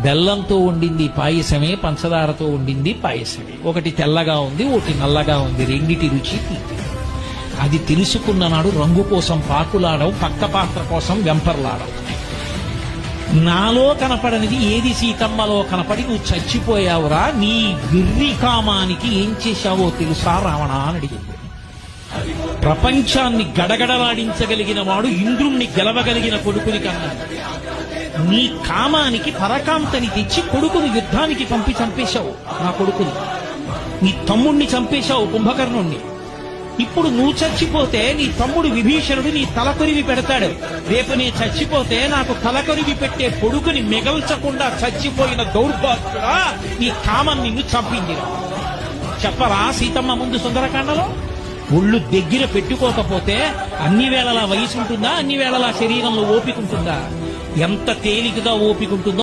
బెల్లంతో వండింది పాయసమే, పంచదారతో వండింది పాయసమే. ఒకటి తెల్లగా ఉంది, ఒకటి నల్లగా ఉంది, రెండిటి రుచి తీపి. అది తెలుసుకున్న నాడు రంగు కోసం పాకులాడవు, పక్క పాత్ర కోసం వెంపర్లాడవు. నాలో కనపడనిది ఏది సీతమ్మలో కనపడి నువ్వు చచ్చిపోయావురా, నీ విర్రి కామానికి ఏం చేశావో తెలుసా రావణ అని అడిగింది. ప్రపంచాన్ని గడగడలాడించగలిగిన వాడు ఇంద్రుణ్ణి గెలవగలిగిన కొడుకుని కన్నా నీ కామానికి పరకాంతని తెచ్చి కొడుకుని యుద్ధానికి పంపి చంపేశావు. నా కొడుకుని, నీ తమ్ముణ్ణి చంపేశావు, కుంభకర్ణుణ్ణి. ఇప్పుడు నువ్వు చచ్చిపోతే నీ తమ్ముడు విభీషణుడు నీ తలకొరివి పెడతాడు. రేపు నే చచ్చిపోతే నాకు తలకొరివి పెట్టే కొడుకుని మిగల్చకుండా చచ్చిపోయిన దౌర్భాగ్యుడా, నీ కామం నిన్ను చంపిందిరా. చెప్పరా సీతమ్మ ముందు సుందరకాండలో? ఒళ్ళు దగ్గర పెట్టుకోకపోతే అన్ని వేళలా వయసు ఉంటుందా, అన్ని వేళలా శరీరంలో ఓపిక ఉంటుందా? ఎంత తేలికగా ఓపిక ఉంటుందో